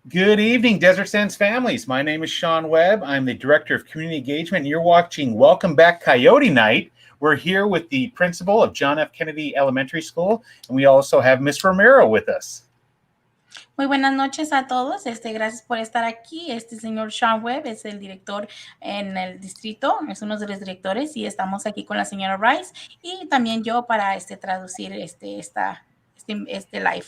Good evening, Desert Sands families. My name is Sean Webb. I'm the Director of Community Engagement, and you're watching Welcome Back Coyote Night. We're here with the principal of John F. Kennedy Elementary School, and we also have Miss Romero with us. Muy buenas noches a todos. Gracias por estar aquí. Señor Sean Webb es el director en el distrito, es uno de los directores, y estamos aquí con la señora Rice y también yo para traducir este live.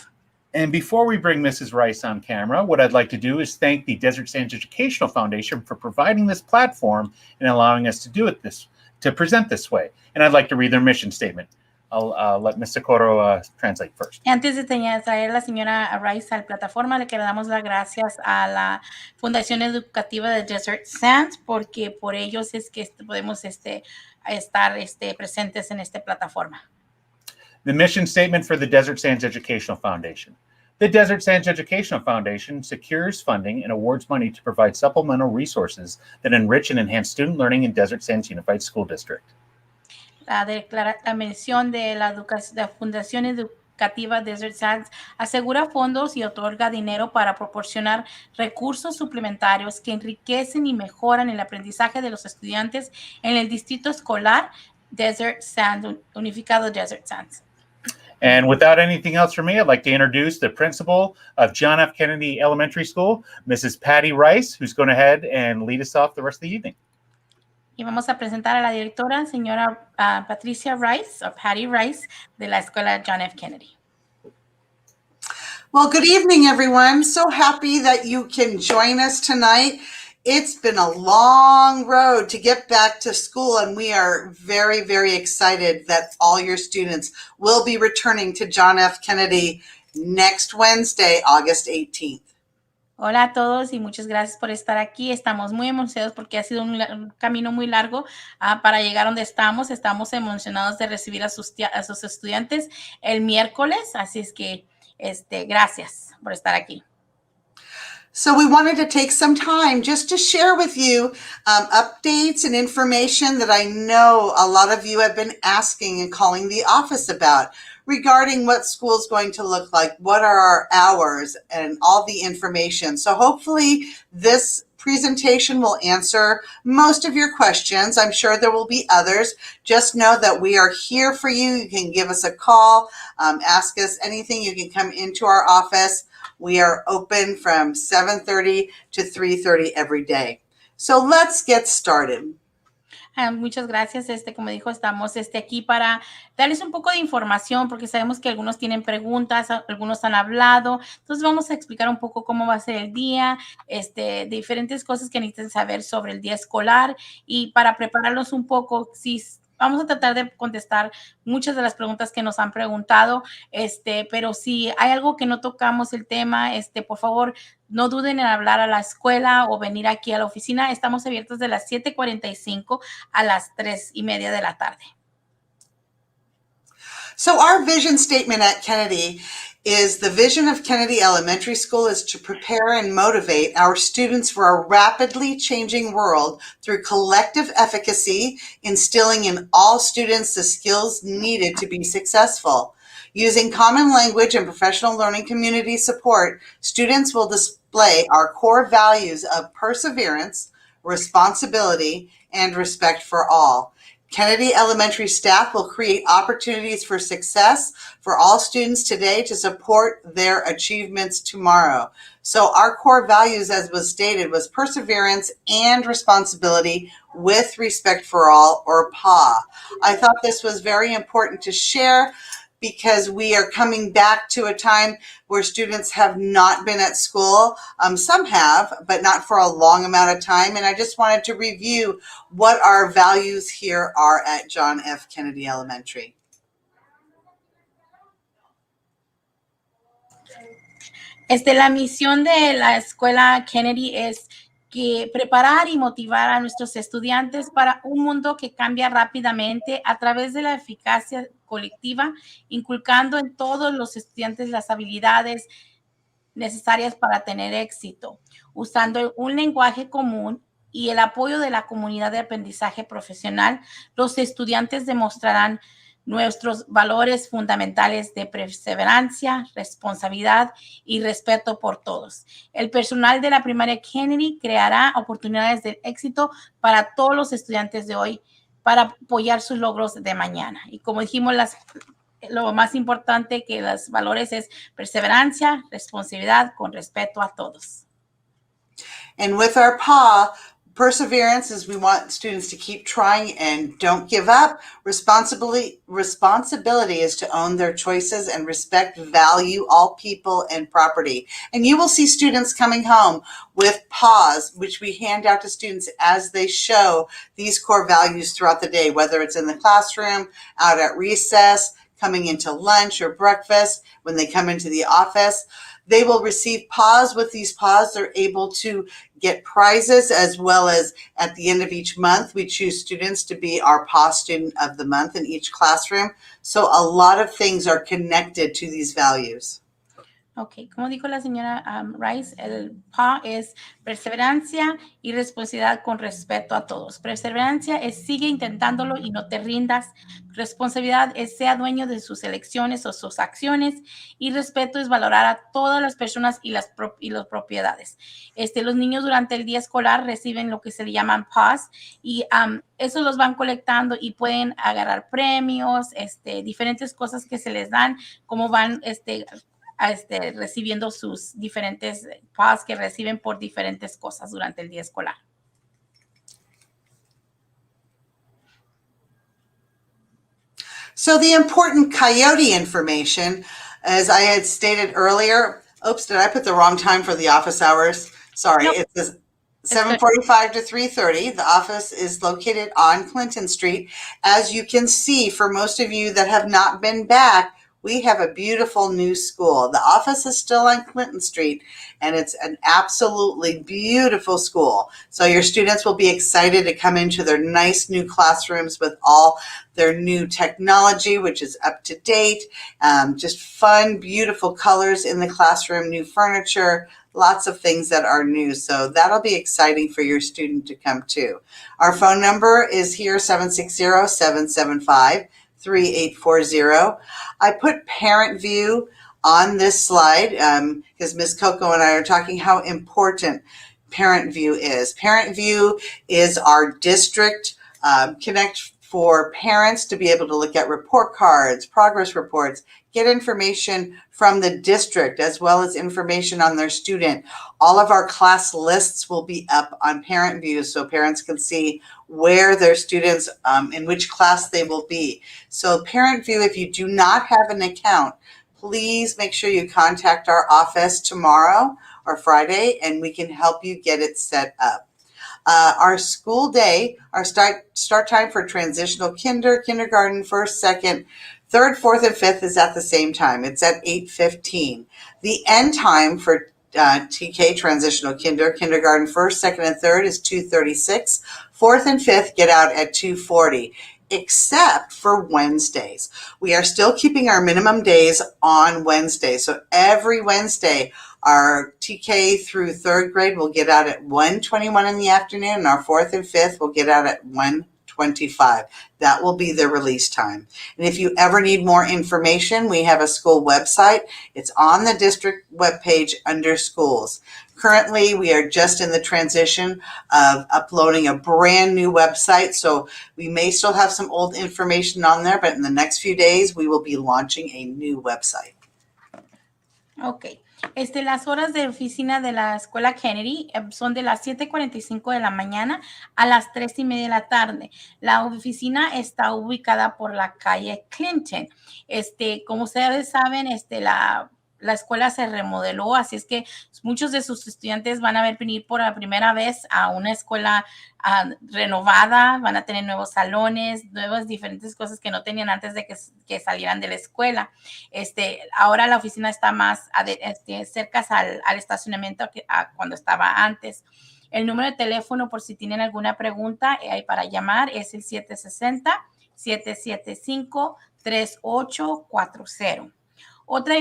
And before we bring Mrs. Rice on camera, what I'd like to do is thank the Desert Sands Educational Foundation for providing this platform and allowing us to present this way. And I'd like to read their mission statement. I'll let Ms. Socorro translate first. Antes de traer a la señora Rice a la plataforma, le damos las gracias a la Fundación Educativa de Desert Sands, porque por ellos es que podemos estar presentes en esta plataforma. The mission statement for the Desert Sands Educational Foundation. The Desert Sands Educational Foundation secures funding and awards money to provide supplemental resources that enrich and enhance student learning in Desert Sands Unified School District. La mención de la Fundación Educativa Desert Sands asegura fondos y otorga dinero para proporcionar recursos suplementarios que enriquecen y mejoran el aprendizaje de los estudiantes en el distrito escolar Desert Sands, Unificado Desert Sands. And without anything else from me, I'd like to introduce the principal of John F. Kennedy Elementary School, Mrs. Patty Rice, who's going to head and lead us off the rest of the evening. Y vamos a presentar a la directora, señora Patricia Rice, o Patty Rice, de la escuela John F. Kennedy. Well, good evening, everyone. So happy that you can join us tonight. It's been a long road to get back to school, and we are very, very excited that all your students will be returning to John F. Kennedy next Wednesday, August 18th. Hola a todos y muchas gracias por estar aquí. Estamos muy emocionados porque ha sido un camino muy largo para llegar donde estamos. Estamos emocionados de recibir a sus estudiantes el miércoles, así es que gracias por estar aquí. So we wanted to take some time just to share with you updates and information that I know a lot of you have been asking and calling the office about regarding what school is going to look like, what are our hours, and all the information. So hopefully this presentation will answer most of your questions. I'm sure there will be others. Just know that we are here for you. You can give us a call, ask us anything. You can come into our office. We are open from 7:30 to 3:30 every day. So let's get started. Muchas gracias. Como dijo, estamos aquí para darles un poco de información porque sabemos que algunos tienen preguntas, algunos han hablado. Entonces vamos a explicar un poco cómo va a ser el día, diferentes cosas que necesitan saber sobre el día escolar y para prepararlos un poco, vamos a tratar de contestar muchas de las preguntas que nos han preguntado, pero si hay algo que no tocamos el tema, por favor, no duden en hablar a la escuela o venir aquí a la oficina. Estamos abiertos de las 7:45 a las 3:30 de la tarde. So our vision statement at Kennedy is the vision of Kennedy Elementary School is to prepare and motivate our students for a rapidly changing world through collective efficacy, instilling in all students the skills needed to be successful. Using common language and professional learning community support, students will display our core values of perseverance, responsibility, and respect for all. Kennedy Elementary staff will create opportunities for success for all students today to support their achievements tomorrow. So our core values, as was stated, was perseverance and responsibility with respect for all, or PA. I thought this was very important to share because we are coming back to a time where students have not been at school. Some have, but not for a long amount of time. And I just wanted to review what our values here are at John F. Kennedy Elementary. La misión de la escuela Kennedy es que preparar y motivar a nuestros estudiantes para un mundo que cambia rápidamente a través de la eficacia colectiva, inculcando en todos los estudiantes las habilidades necesarias para tener éxito, usando un lenguaje común y el apoyo de la comunidad de aprendizaje profesional. Los estudiantes demostrarán nuestros valores fundamentales de perseverancia, responsabilidad y respeto por todos. El personal de la primaria Kennedy creará oportunidades de éxito para todos los estudiantes de hoy para apoyar sus logros de mañana. Y como dijimos, lo más importante que los valores es perseverancia, responsabilidad con respeto a todos. And with our PAW, perseverance is we want students to keep trying and don't give up. Responsibility is to own their choices and respect, value all people and property. And you will see students coming home with PAWs, which we hand out to students as they show these core values throughout the day, whether it's in the classroom, out at recess, coming into lunch or breakfast, when they come into the office. They will receive PAWs. With these PAWs, they're able to get prizes, as well as at the end of each month, we choose students to be our PAW student of the month in each classroom. So a lot of things are connected to these values. Ok, como dijo la señora Rice, el PAW es perseverancia y responsabilidad con respeto a todos. Perseverancia es sigue intentándolo y no te rindas. Responsabilidad es sea dueño de sus elecciones o sus acciones. Y respeto es valorar a todas las personas y las propiedades. Los niños durante el día escolar reciben lo que se le llaman PAWs y eso los van colectando y pueden agarrar premios, diferentes cosas que se les dan, como van recibiendo sus diferentes PAWs que reciben por diferentes cosas durante el día escolar. So the important Coyote information, as I had stated earlier, oops, did I put the wrong time for the office hours? Sorry, Nope. it says 7:45 to 3:30. The office is located on Clinton Street. As you can see, for most of you that have not been back, we have a beautiful new school. The office is still on Clinton Street, and it's an absolutely beautiful school. So your students will be excited to come into their nice new classrooms with all their new technology, which is up to date. Just fun, beautiful colors in the classroom, new furniture, lots of things that are new. So that'll be exciting for your student to come to. Our phone number is here, 760-775-3840. I put parent view on this slide because Ms. Coco and I are talking how important parent view is. Parent view is our district connect for parents to be able to look at report cards, progress reports, get information from the district as well as information on their student. All of our class lists will be up on Parent View so parents can see where their students, in which class they will be. So Parent View, if you do not have an account, please make sure you contact our office tomorrow or Friday and we can help you get it set up. Our school day, our start time for transitional kindergarten, first, second, third, fourth, and fifth is at the same time. It's at 8:15. The end time for TK, transitional kindergarten, first, second, and third is 2:36. Fourth and fifth get out at 2:40. Except for Wednesdays. We are still keeping our minimum days on Wednesday. So every Wednesday, our TK through third grade will get out at 1:21 in the afternoon, and our fourth and fifth will get out at 1:25. That will be the release time. And if you ever need more information, we have a school website. It's on the district webpage under schools. Currently, we are just in the transition of uploading a brand new website, so we may still have some old information on there, but in the next few days, we will be launching a new website. Ok. Las horas de oficina de la escuela Kennedy son de las 7:45 de la mañana a las 3:30 de la tarde. La oficina está ubicada por la calle Clinton. Como ustedes saben, la escuela se remodeló, así es que muchos de sus estudiantes van a venir por la primera vez a una escuela renovada, van a tener nuevos salones, nuevas diferentes cosas que no tenían antes de que salieran de la escuela. Ahora la oficina está más cerca al estacionamiento que cuando estaba antes. El número de teléfono, por si tienen alguna pregunta para llamar, es el 760-775-3840. Otra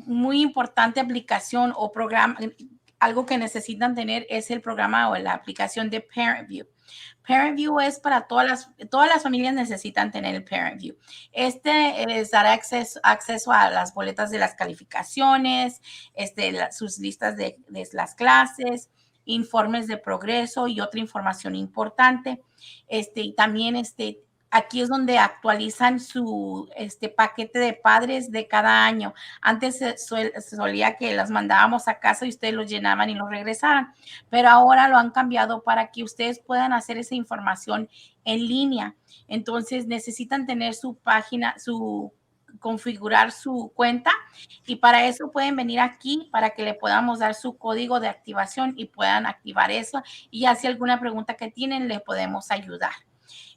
muy importante aplicación o programa, algo que necesitan tener es el programa o la aplicación de Parent View. Parent View es para todas las familias necesitan tener el Parent View. Les dará acceso a las boletas de las calificaciones, sus listas de las clases, informes de progreso y otra información importante. Y también aquí es donde actualizan su paquete de padres de cada año. Antes se solía que las mandábamos a casa y ustedes los llenaban y los regresaran, pero ahora lo han cambiado para que ustedes puedan hacer esa información en línea. Entonces necesitan tener su página, configurar su cuenta, y para eso pueden venir aquí para que le podamos dar su código de activación y puedan activar eso, y ya si alguna pregunta que tienen le podemos ayudar.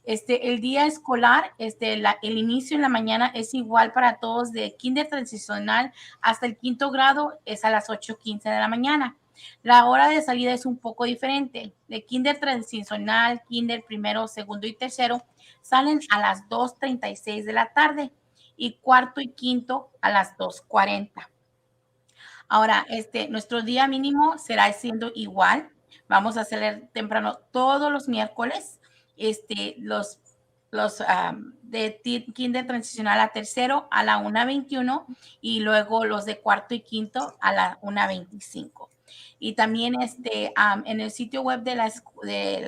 El día escolar, el inicio en la mañana es igual para todos, de kinder transicional hasta el 5º grado es a las 8:15 de la mañana. La hora de salida es un poco diferente. De kinder transicional, kinder primero, segundo y tercero salen a las 2:36 de la tarde, y cuarto y quinto a las 2:40. Ahora, nuestro día mínimo será siendo igual. Vamos a hacer temprano todos los miércoles. Los de kinder transicional a tercero a la 1:21, y luego los de cuarto y quinto a la 1:25. Y también en el sitio web de la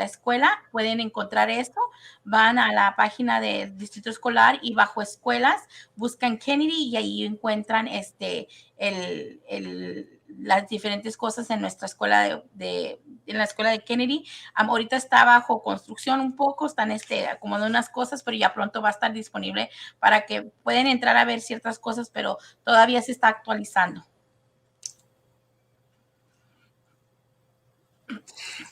escuela pueden encontrar esto. Van a la página del distrito escolar y bajo escuelas buscan Kennedy, y ahí encuentran las diferentes cosas en nuestra escuela en la escuela de Kennedy. Ahorita está bajo construcción un poco, están acomodando unas cosas, pero ya pronto va a estar disponible para que pueden entrar a ver ciertas cosas, pero todavía se está actualizando.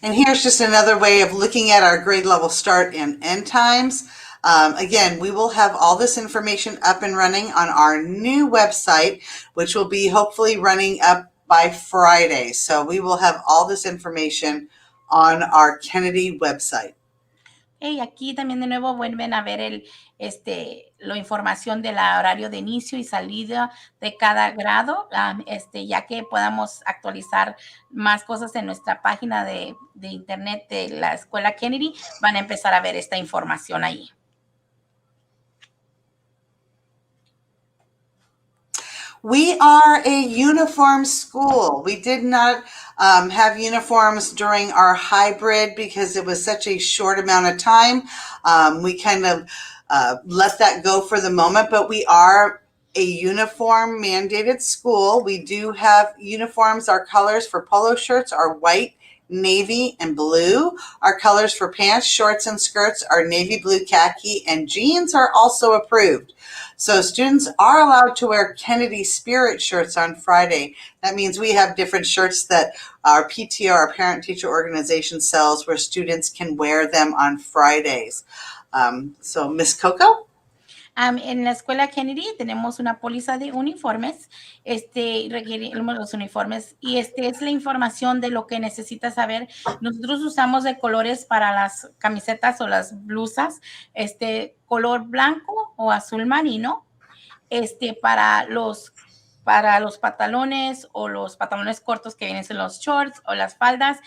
And here's just another way of looking at our grade level start and end times. Again, we will have all this information up and running on our new website, which will be hopefully running up by Friday. So we will have all this information on our Kennedy website. Y aquí también de nuevo vuelven a ver la información del horario de inicio y salida de cada grado, ya que podamos actualizar más cosas en nuestra página de internet de la escuela Kennedy. Van a empezar a ver esta información ahí. We are a uniform school. We did not have uniforms during our hybrid because it was such a short amount of time. We kind of let that go for the moment, but we are a uniform mandated school. We do have uniforms. Our colors for polo shirts are white, navy, and blue. Our colors for pants, shorts, and skirts are navy blue, khaki, and jeans are also approved. So students are allowed to wear Kennedy Spirit shirts on Friday. That means we have different shirts that our PTO, our Parent Teacher Organization, sells where students can wear them on Fridays. So Miss Coco? En la escuela Kennedy tenemos una póliza de uniformes, requerimos los uniformes, y es la información de lo que necesitas saber. Nosotros usamos de colores para las camisetas o las blusas, color blanco o azul marino, para los pantalones o los pantalones cortos que vienen en los shorts o las faldas,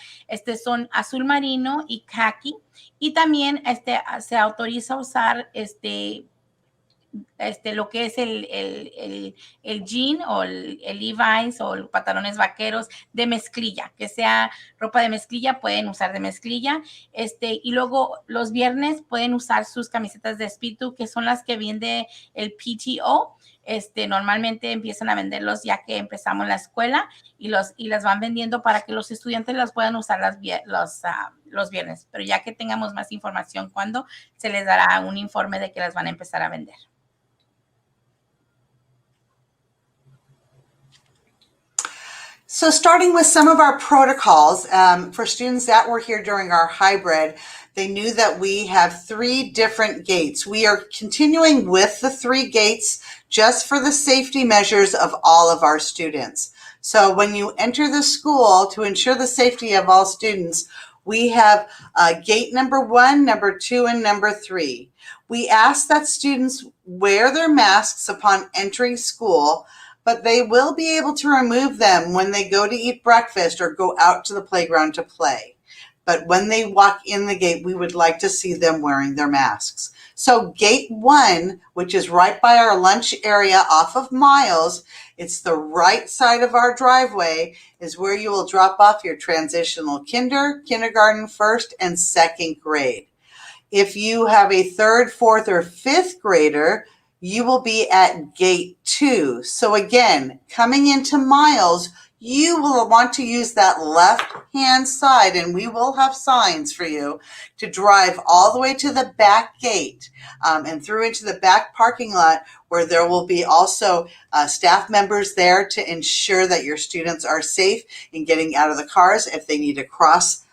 son azul marino y khaki, y también se autoriza usar lo que es el jean o el Levi's o los pantalones vaqueros de mezclilla, que sea ropa de mezclilla, pueden usar de mezclilla. Y luego los viernes pueden usar sus camisetas de espíritu, que son las que vende el PTO. Normalmente empiezan a venderlos ya que empezamos la escuela, y las van vendiendo para que los estudiantes las puedan usar los viernes, pero ya que tengamos más información, cuando se les dará un informe de que las van a empezar a vender. So starting with some of our protocols, for students that were here during our hybrid, they knew that we have 3 different gates. We are continuing with the 3 gates just for the safety measures of all of our students. So when you enter the school, to ensure the safety of all students, we have gate number 1, number 2, and number 3. We ask that students wear their masks upon entering school, but they will be able to remove them when they go to eat breakfast or go out to the playground to play. but when they walk in the gate, we would like to see them wearing their masks. So gate 1, which is right by our lunch area off of Miles, it's the right side of our driveway, is where you will drop off your transitional kindergarten, first and second grade. If you have a third, fourth, or fifth grader, you will be at gate 2. So again, coming into Miles, you will want to use that left-hand side, and we will have signs for you to drive all the way to the back gate and through into the back parking lot, where there will be also staff members there to ensure that your students are safe in getting out of the cars. If they need to cross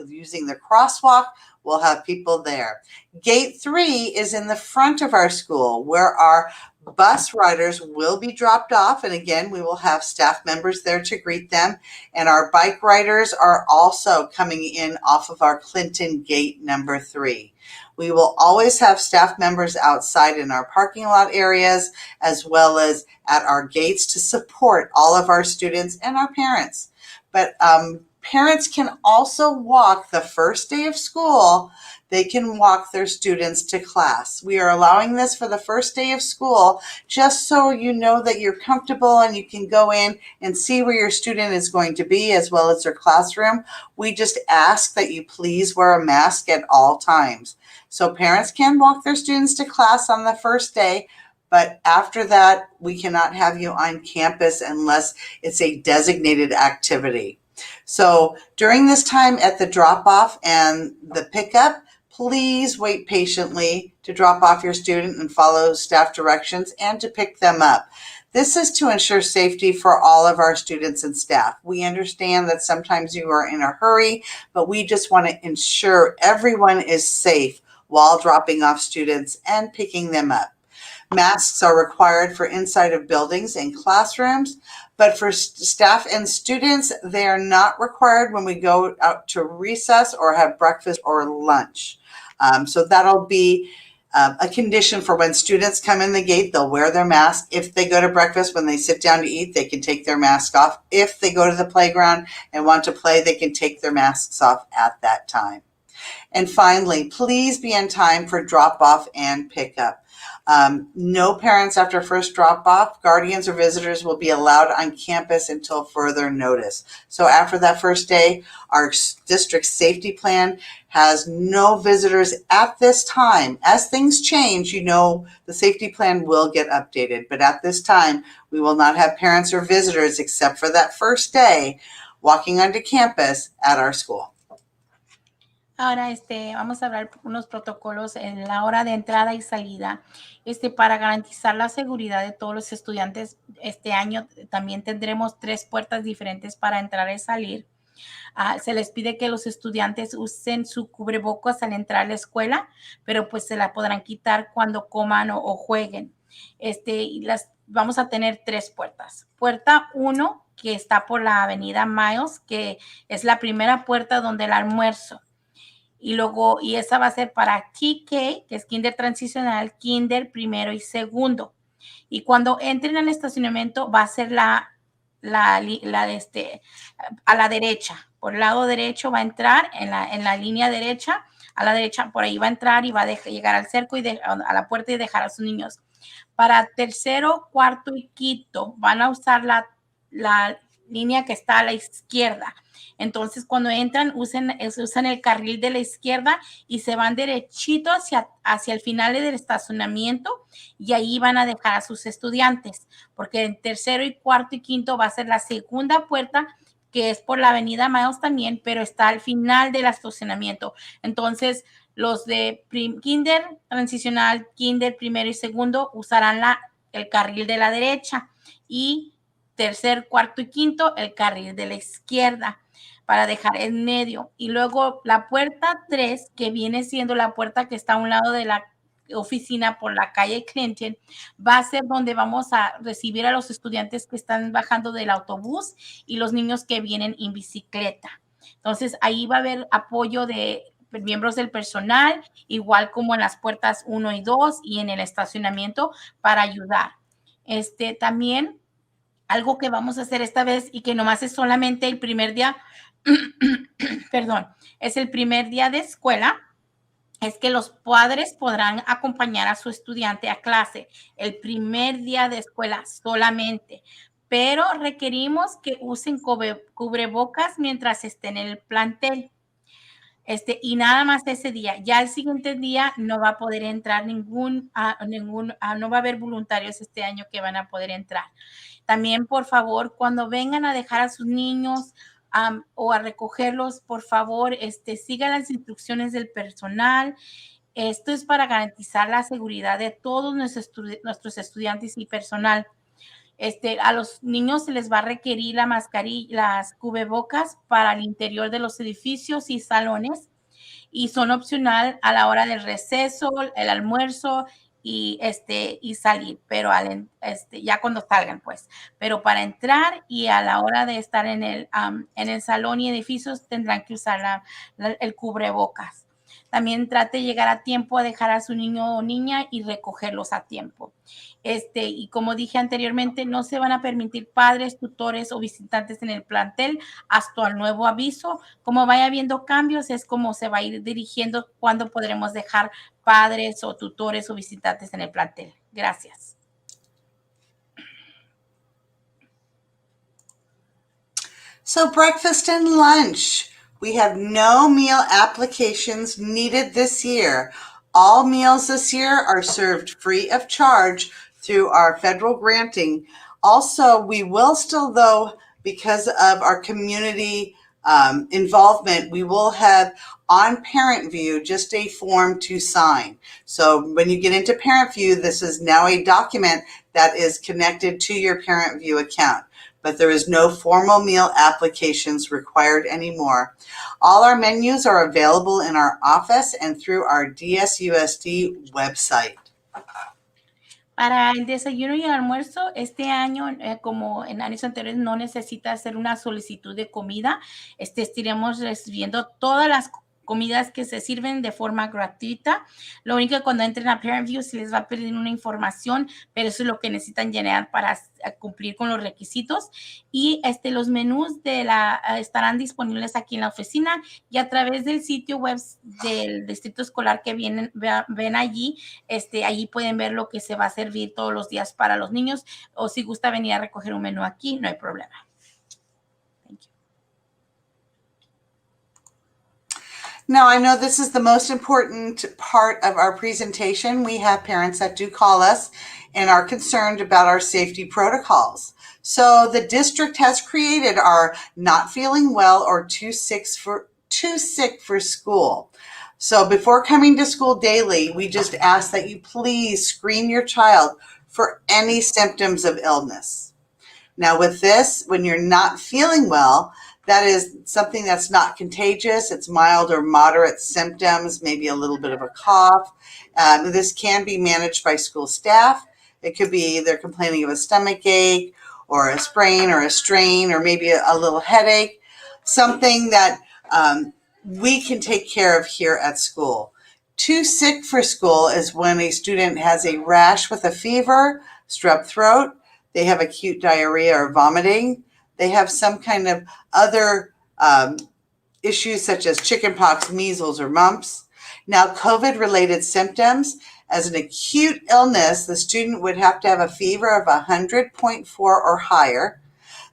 using the crosswalk, we'll have people there. Gate 3 is in the front of our school, where our bus riders will be dropped off. And again, we will have staff members there to greet them. And our bike riders are also coming in off of our Clinton gate number 3. We will always have staff members outside in our parking lot areas, as well as at our gates to support all of our students and our parents. But parents can also walk the first day of school. They can walk their students to class. We are allowing this for the first day of school, just so you know that you're comfortable and you can go in and see where your student is going to be, as well as their classroom. We just ask that you please wear a mask at all times. So parents can walk their students to class on the first day, but after that, we cannot have you on campus unless it's a designated activity. So during this time at the drop-off and the pickup, please wait patiently to drop off your student and follow staff directions and to pick them up. This is to ensure safety for all of our students and staff. We understand that sometimes you are in a hurry, but we just want to ensure everyone is safe while dropping off students and picking them up. Masks are required for inside of buildings and classrooms, but for staff and students, they are not required when we go out to recess or have breakfast or lunch. So that'll be a condition for when students come in the gate. They'll wear their mask. If they go to breakfast, when they sit down to eat, they can take their mask off. If they go to the playground and want to play, they can take their masks off at that time. And finally, please be on time for drop-off and pickup. No parents after first drop-off, guardians or visitors will be allowed on campus until further notice. So after that first day, our district safety plan has no visitors at this time. As things change, you know, the safety plan will get updated. But at this time, we will not have parents or visitors except for that first day walking onto campus at our school. Ahora, vamos a hablar unos protocolos en la hora de entrada y salida, para garantizar la seguridad de todos los estudiantes. Este año también tendremos 3 puertas diferentes para entrar y salir. Se les pide que los estudiantes usen su cubrebocas al entrar a la escuela, pero pues se la podrán quitar cuando coman o jueguen. Y vamos a tener 3 puertas. Puerta 1, que está por la avenida Miles, que es la primera puerta donde el almuerzo. Y esa va a ser para TK, que es kinder transicional, kinder primero y segundo. Y cuando entren al estacionamiento va a ser a la derecha. Por el lado derecho va a entrar en la línea derecha. A la derecha, por ahí va a entrar y va a llegar al cerco y a la puerta y dejar a sus niños. Para tercero, cuarto y quinto van a usar la línea que está a la izquierda. Entonces, cuando entran, usan el carril de la izquierda y se van derechito hacia el final del estacionamiento, y ahí van a dejar a sus estudiantes, porque en tercero y cuarto y quinto va a ser la segunda puerta, que es por la avenida Miles también, pero está al final del estacionamiento. Entonces, los de kinder transicional, kinder primero y segundo usarán el carril de la derecha, y tercer, cuarto y quinto el carril de la izquierda, para dejar en medio. Y luego la puerta 3, que viene siendo la puerta que está a un lado de la oficina por la calle Clinton, va a ser donde vamos a recibir a los estudiantes que están bajando del autobús y los niños que vienen en bicicleta. Entonces, ahí va a haber apoyo de miembros del personal, igual como en las puertas 1 y 2 y en el estacionamiento, para ayudar. También algo que vamos a hacer esta vez, y que nomás es solamente el primer día, perdón, es el primer día de escuela, es que los padres podrán acompañar a su estudiante a clase el primer día de escuela solamente, pero requerimos que usen cubrebocas mientras estén en el plantel. Y nada más ese día. Ya el siguiente día no va a poder entrar no va a haber voluntarios este año que van a poder entrar. También, por favor, cuando vengan a dejar a sus niños o a recogerlos, por favor, sigan las instrucciones del personal. Esto es para garantizar la seguridad de todos nuestros estudiantes y personal. A los niños se les va a requerir la mascarilla, las cubrebocas para el interior de los edificios y salones, y son opcional a la hora del receso, el almuerzo y salir, pero ya cuando salgan, pues. Pero para entrar y a la hora de estar en el salón y edificios tendrán que usar el cubrebocas. También trate de llegar a tiempo a dejar a su niño o niña y recogerlos a tiempo. Y como dije anteriormente, no se van a permitir padres, tutores o visitantes en el plantel hasta el nuevo aviso. Como vaya habiendo cambios, es como se va a ir dirigiendo cuándo podremos dejar padres o tutores o visitantes en el plantel. Gracias. So breakfast and lunch. We have no meal applications needed this year. All meals this year are served free of charge through our federal granting. Also, we will still, though, because of our community involvement, we will have on Parent View just a form to sign. So when you get into Parent View, this is now a document that is connected to your Parent View account. But there is no formal meal applications required anymore. All our menus are available in our office and through our DSUSD website. Para el desayuno y el almuerzo, este año, como en años anteriores, no necesita hacer una solicitud de comida. Estaremos recibiendo todas las comidas que se sirven de forma gratuita. Lo único que cuando entren a Parent View se les va a pedir una información, pero eso es lo que necesitan llenar para cumplir con los requisitos. Y los menús estarán disponibles aquí en la oficina y a través del sitio web del distrito escolar que ven allí. Allí pueden ver lo que se va a servir todos los días para los niños, o si gusta venir a recoger un menú aquí, no hay problema. Thank you. Now, I know this is the most important part of our presentation. We have parents that do call us and are concerned about our safety protocols. So the district has created our not feeling well or too sick for school. So before coming to school daily, we just ask that you please screen your child for any symptoms of illness. Now with this, when you're not feeling well, that is something that's not contagious. It's mild or moderate symptoms, maybe a little bit of a cough. This can be managed by school staff. It could be they're complaining of a stomach ache or a sprain or a strain or maybe a little headache, something that we can take care of here at school. Too sick for school is when a student has a rash with a fever, strep throat, they have acute diarrhea or vomiting, they have some kind of other issues such as chickenpox, measles, or mumps. Now, COVID-related symptoms, as an acute illness, the student would have to have a fever of 100.4 or higher.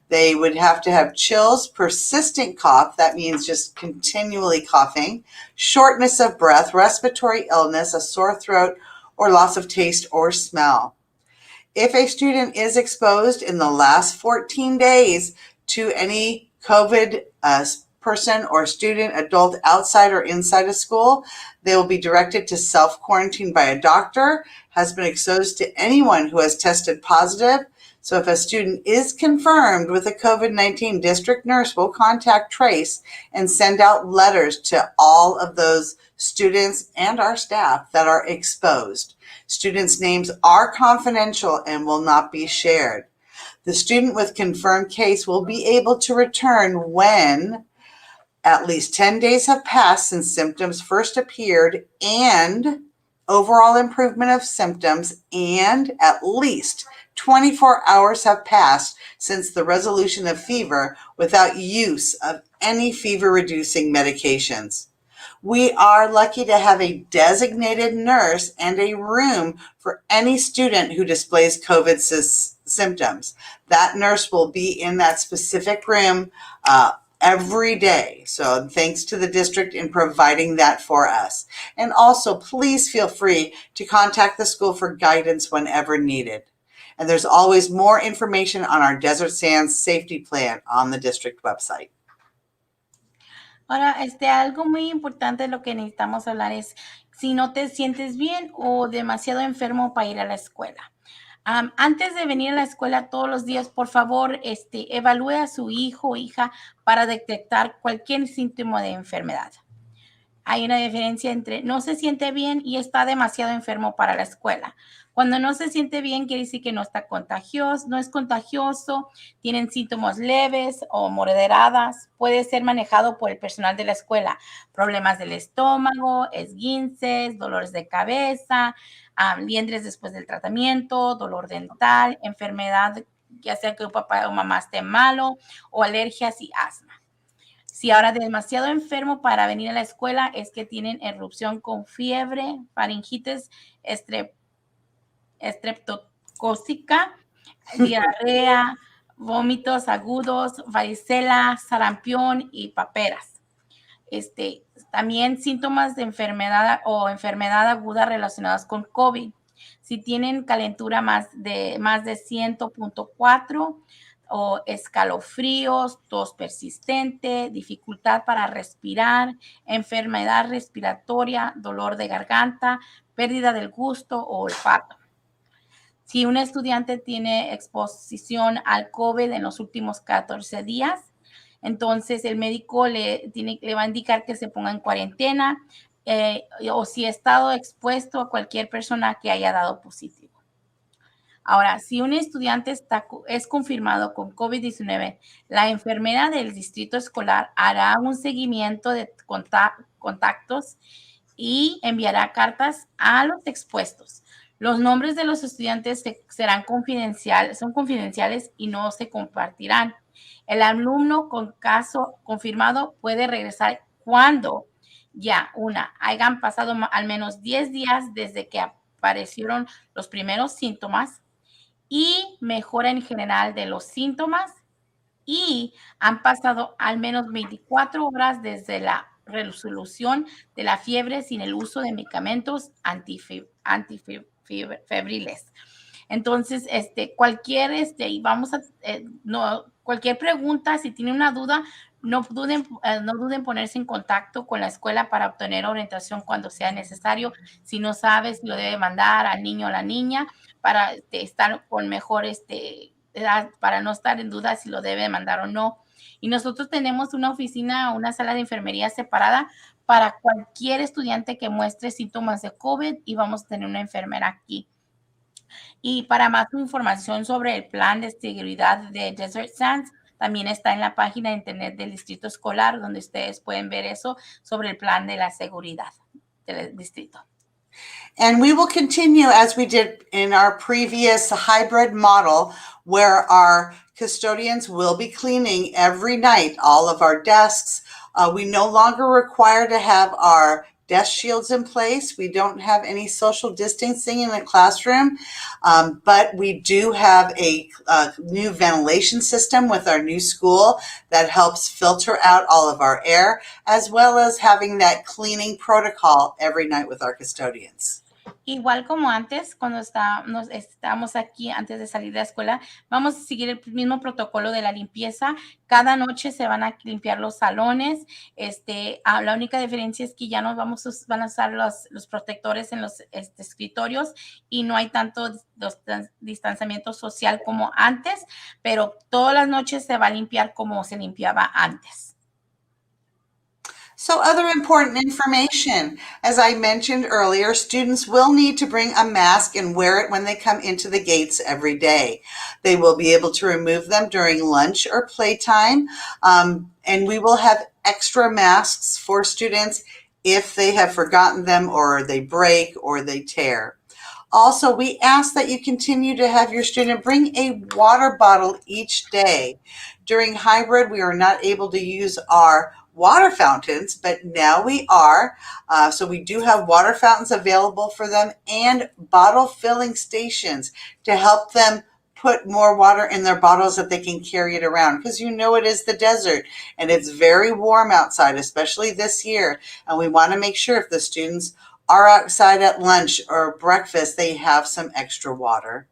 They would have to have chills, persistent cough, that means just continually coughing, shortness of breath, respiratory illness, a sore throat, or loss of taste or smell. If a student is exposed in the last 14 days to any COVID person or student, adult outside or inside of school, they will be directed to self-quarantine by a doctor, has been exposed to anyone who has tested positive. So if a student is confirmed with a COVID-19, district nurse will contact Trace and send out letters to all of those students and our staff that are exposed. Students' names are confidential and will not be shared. The student with confirmed case will be able to return when at least 10 days have passed since symptoms first appeared and overall improvement of symptoms, and at least 24 hours have passed since the resolution of fever without use of any fever-reducing medications. We are lucky to have a designated nurse and a room for any student who displays COVID symptoms. That nurse will be in that specific room every day. So thanks to the district in providing that for us. And also, please feel free to contact the school for guidance whenever needed. And there's always more information on our Desert Sands safety plan on the district website. Ahora, algo muy importante de lo que necesitamos hablar es si no te sientes bien o demasiado enfermo para ir a la escuela. Antes de venir a la escuela todos los días, por favor, evalúe a su hijo o hija para detectar cualquier síntoma de enfermedad. Hay una diferencia entre no se siente bien y está demasiado enfermo para la escuela. Cuando no se siente bien, quiere decir que no está contagioso, no es contagioso, tienen síntomas leves o moderadas, puede ser manejado por el personal de la escuela. Problemas del estómago, esguinces, dolores de cabeza, liendres después del tratamiento, dolor dental, enfermedad, ya sea que un papá o mamá esté malo, o alergias y asma. Si ahora demasiado enfermo para venir a la escuela es que tienen erupción con fiebre, faringitis estreptocócica, diarrea, vómitos agudos, varicela, sarampión y paperas. También síntomas de enfermedad o enfermedad aguda relacionadas con COVID. Si tienen calentura más de 100.4 o escalofríos, tos persistente, dificultad para respirar, enfermedad respiratoria, dolor de garganta, pérdida del gusto o olfato. Si un estudiante tiene exposición al COVID en los últimos 14 días, entonces el médico le va a indicar que se ponga en cuarentena o si ha estado expuesto a cualquier persona que haya dado positivo. Ahora, si un estudiante es confirmado con COVID-19, la enfermera del distrito escolar hará un seguimiento de contactos y enviará cartas a los expuestos. Los nombres de los estudiantes serán son confidenciales y no se compartirán. El alumno con caso confirmado puede regresar cuando ya hayan pasado al menos 10 días desde que aparecieron los primeros síntomas y mejora en general de los síntomas y han pasado al menos 24 horas desde la resolución de la fiebre sin el uso de medicamentos antifebriles. Entonces, cualquier pregunta, si tiene una duda, no duden en ponerse en contacto con la escuela para obtener orientación cuando sea necesario. Si no sabes, lo debe mandar al niño o la niña para estar con mejor edad, para no estar en duda si lo debe mandar o no. Y nosotros tenemos una oficina, una sala de enfermería separada para cualquier estudiante que muestre síntomas de COVID y vamos a tener una enfermera aquí. Y para más información sobre el plan de seguridad de Desert Sands, también está en la página de internet del distrito escolar, donde ustedes pueden ver eso sobre el plan de la seguridad del distrito. And we will continue as we did in our previous hybrid model, where our custodians will be cleaning every night all of our desks. We no longer require to have our desk shields in place. We don't have any social distancing in the classroom, but we do have a new ventilation system with our new school that helps filter out all of our air, as well as having that cleaning protocol every night with our custodians. Igual como antes, cuando estábamos aquí antes de salir de la escuela, vamos a seguir el mismo protocolo de la limpieza. Cada noche se van a limpiar los salones. La única diferencia es que ya no van a usar los protectores en los escritorios y no hay tanto distanciamiento social como antes, pero todas las noches se va a limpiar como se limpiaba antes. So other important information, as I mentioned earlier, students will need to bring a mask and wear it when they come into the gates every day. They will be able to remove them during lunch or playtime, and we will have extra masks for students if they have forgotten them or they break or they tear. Also, we ask that you continue to have your student bring a water bottle each day. During hybrid, we are not able to use our water fountains, but now we are. So we do have water fountains available for them and bottle filling stations to help them put more water in their bottles that they can carry it around, because you know it is the desert and it's very warm outside, especially this year. And we want to make sure if the students are outside at lunch or breakfast, they have some extra water.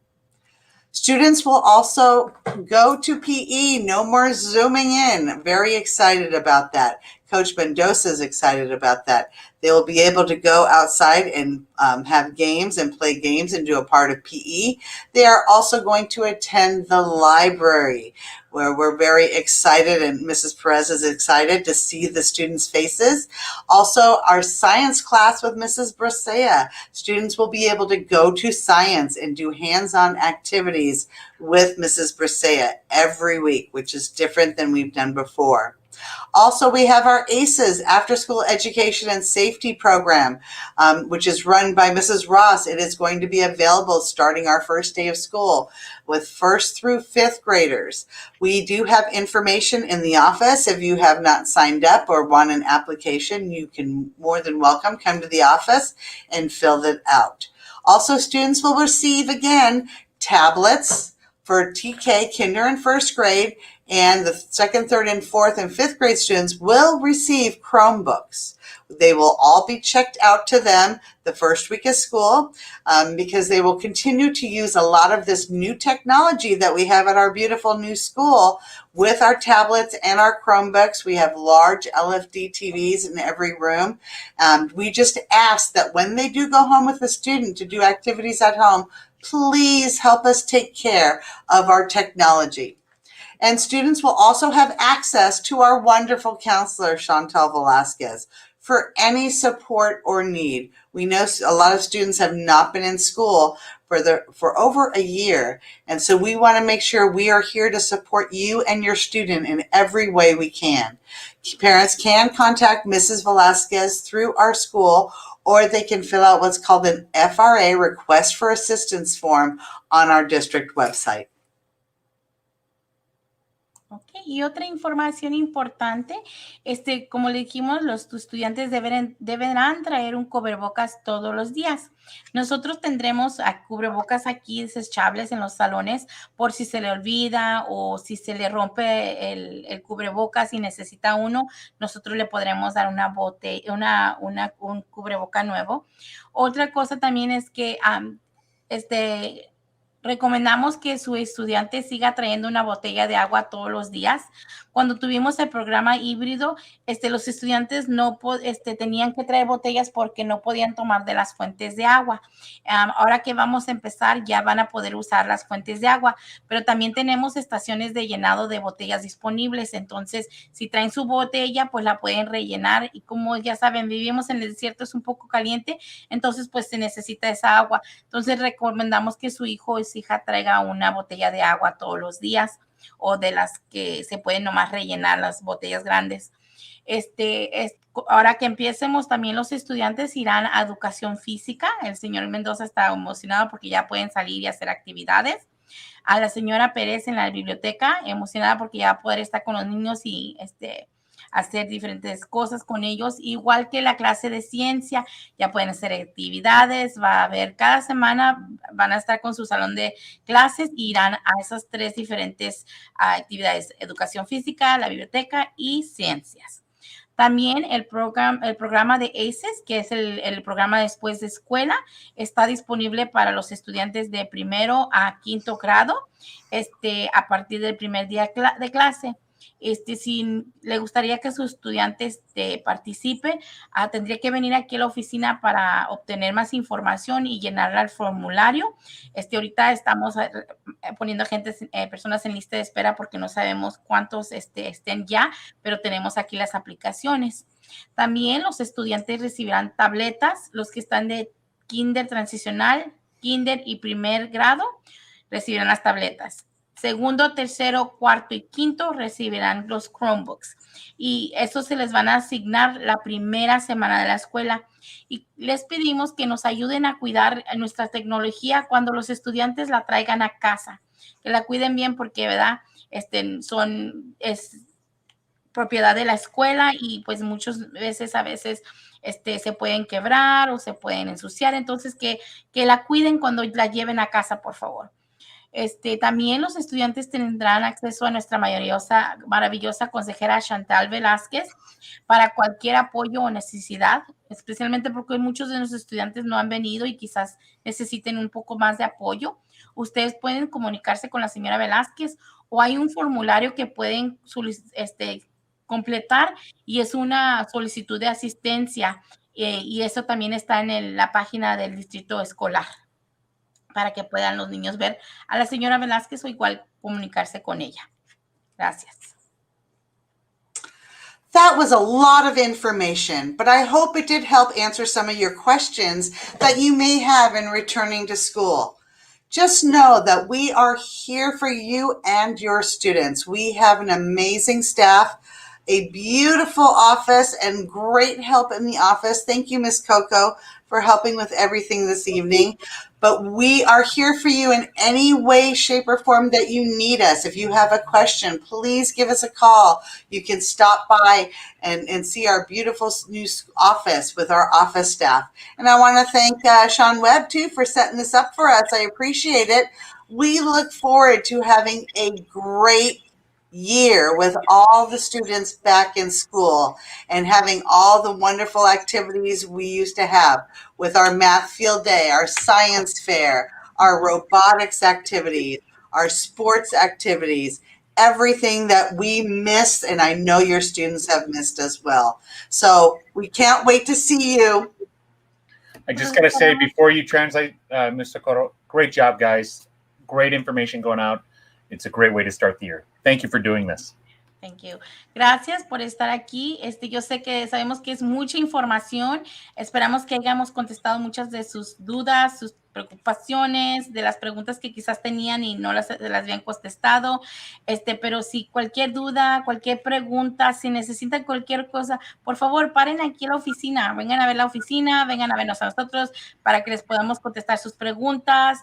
Students will also go to PE. No more zooming in. Very excited about that. Coach Mendoza is excited about that. They will be able to go outside and have games and play games and do a part of PE. They are also going to attend the library, where we're very excited, and Mrs. Perez is excited to see the students' faces. Also, our science class with Mrs. Bracea. Students will be able to go to science and do hands-on activities with Mrs. Bracea every week, which is different than we've done before. Also, we have our ACES, After School Education and Safety Program, which is run by Mrs. Ross. It is going to be available starting our first day of school with first through fifth graders. We do have information in the office. If you have not signed up or want an application, you can more than welcome come to the office and fill that out. Also, students will receive, again, tablets for TK, kinder and first grade, and the second, third, and fourth, and fifth grade students will receive Chromebooks. They will all be checked out to them the first week of school because they will continue to use a lot of this new technology that we have at our beautiful new school with our tablets and our Chromebooks. We have large LFD TVs in every room. We just ask that when they do go home with the student to do activities at home, please help us take care of our technology. And students will also have access to our wonderful counselor, Chantal Velasquez, for any support or need. We know a lot of students have not been in school for over a year, and so we want to make sure we are here to support you and your student in every way we can. Parents can contact Mrs. Velasquez through our school, or they can fill out what's called an FRA, Request for Assistance form, on our district website. Okay. Y otra información importante, como le dijimos, los estudiantes deberán traer un cubrebocas todos los días. Nosotros tendremos cubrebocas aquí desechables en los salones por si se le olvida o si se le rompe el cubrebocas y necesita uno, nosotros le podremos dar un cubreboca nuevo. Otra cosa también es que recomendamos que su estudiante siga trayendo una botella de agua todos los días. Cuando tuvimos el programa híbrido, los estudiantes no tenían que traer botellas porque no podían tomar de las fuentes de agua. Ahora que vamos a empezar, ya van a poder usar las fuentes de agua, pero también tenemos estaciones de llenado de botellas disponibles. Entonces, si traen su botella, pues la pueden rellenar. Y como ya saben, vivimos en el desierto, es un poco caliente, entonces pues se necesita esa agua. Entonces, recomendamos que su hijo o su hija traiga una botella de agua todos los días, o de las que se pueden nomás rellenar, las botellas grandes. Ahora que empecemos, también los estudiantes irán a educación física. El señor Mendoza está emocionado porque ya pueden salir y hacer actividades. A la señora Pérez en la biblioteca, emocionada porque ya va a poder estar con los niños y hacer diferentes cosas con ellos, igual que la clase de ciencia. Ya pueden hacer actividades, va a haber cada semana, van a estar con su salón de clases y irán a esas 3 diferentes actividades: educación física, la biblioteca y ciencias. También el programa de ACES, que es el programa después de escuela, está disponible para los estudiantes de primero a quinto grado a partir del primer día de clase. Si le gustaría que su estudiante participe, tendría que venir aquí a la oficina para obtener más información y llenar el formulario. Ahorita estamos poniendo personas en lista de espera porque no sabemos cuántos estén ya, pero tenemos aquí las aplicaciones. También los estudiantes recibirán tabletas. Los que están de kinder transicional, kinder y primer grado recibirán las tabletas. segundo, tercero, cuarto y quinto recibirán los Chromebooks. Y eso se les van a asignar la primera semana de la escuela. Y les pedimos que nos ayuden a cuidar nuestra tecnología cuando los estudiantes la traigan a casa. Que la cuiden bien porque, ¿verdad? Es propiedad de la escuela y pues muchas veces se pueden quebrar o se pueden ensuciar. Entonces, que la cuiden cuando la lleven a casa, por favor. También los estudiantes tendrán acceso a nuestra maravillosa consejera Chantal Velázquez para cualquier apoyo o necesidad, especialmente porque muchos de nuestros estudiantes no han venido y quizás necesiten un poco más de apoyo. Ustedes pueden comunicarse con la señora Velázquez o hay un formulario que pueden completar y es una solicitud de asistencia y eso también está en la página del distrito escolar, para que puedan los niños ver a la señora Velázquez o igual comunicarse con ella. Gracias. That was a lot of information, but I hope it did help answer some of your questions that you may have in returning to school. Just know that we are here for you and your students. We have an amazing staff, a beautiful office, and great help in the office. Thank you, Miss Coco, for helping with everything this evening. But we are here for you in any way, shape, or form that you need us. If you have a question, please give us a call. You can stop by and see our beautiful new office with our office staff. And I want to thank Sean Webb, too, for setting this up for us. I appreciate it. We look forward to having a great year with all the students back in school and having all the wonderful activities we used to have with our math field day, our science fair, our robotics activities, our sports activities, everything that we missed, and I know your students have missed as well. So we can't wait to see you. I just got to say, before you translate, Mr. Coro, great job, guys. Great information going out. It's a great way to start the year. Thank you for doing this. Thank you. Gracias por estar aquí. Yo sé que sabemos que es mucha información. Esperamos que hayamos contestado muchas de sus dudas, sus preocupaciones, de las preguntas que quizás tenían y no las habían contestado. Pero si cualquier duda, cualquier pregunta, si necesitan cualquier cosa, por favor, paren aquí en la oficina. Vengan a ver la oficina, vengan a vernos a nosotros para que les podamos contestar sus preguntas,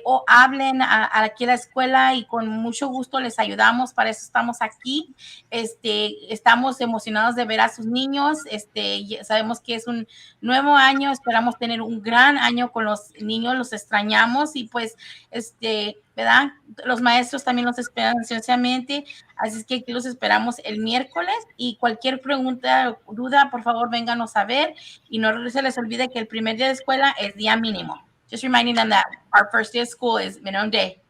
o hablen aquí a la escuela y con mucho gusto les ayudamos. Para eso estamos aquí. Estamos emocionados de ver a sus niños. Sabemos que es un nuevo año. Esperamos tener un gran año con los niños. Los extrañamos y pues, ¿verdad? Los maestros también los esperan ansiosamente. Así es que aquí los esperamos el miércoles y cualquier pregunta o duda, por favor, vénganos a ver y no se les olvide que el primer día de escuela es día mínimo. Just reminding them that our first day of school is minimum day.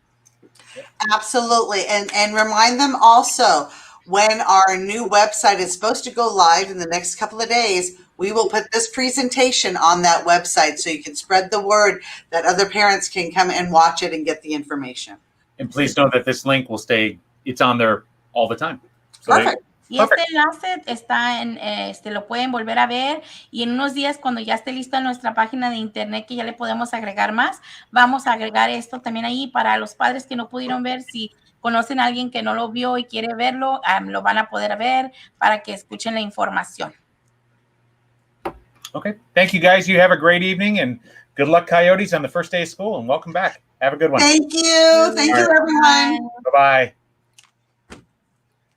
Absolutely. And remind them also, when our new website is supposed to go live in the next couple of days, we will put this presentation on that website so you can spread the word that other parents can come and watch it and get the information. And please know that this link will stay, it's on there all the time. So Perfect. Y este enlace está lo pueden volver a ver y en unos días cuando ya esté lista nuestra página de internet que ya le podemos agregar más, vamos a agregar esto también ahí para los padres que no pudieron ver. Si conocen a alguien que no lo vio y quiere verlo, lo van a poder ver para que escuchen la información. Okay. Thank you, guys. You have a great evening and good luck, Coyotes, on the first day of school and welcome back. Have a good one. Thank you. Thank you, everyone. Bye-bye.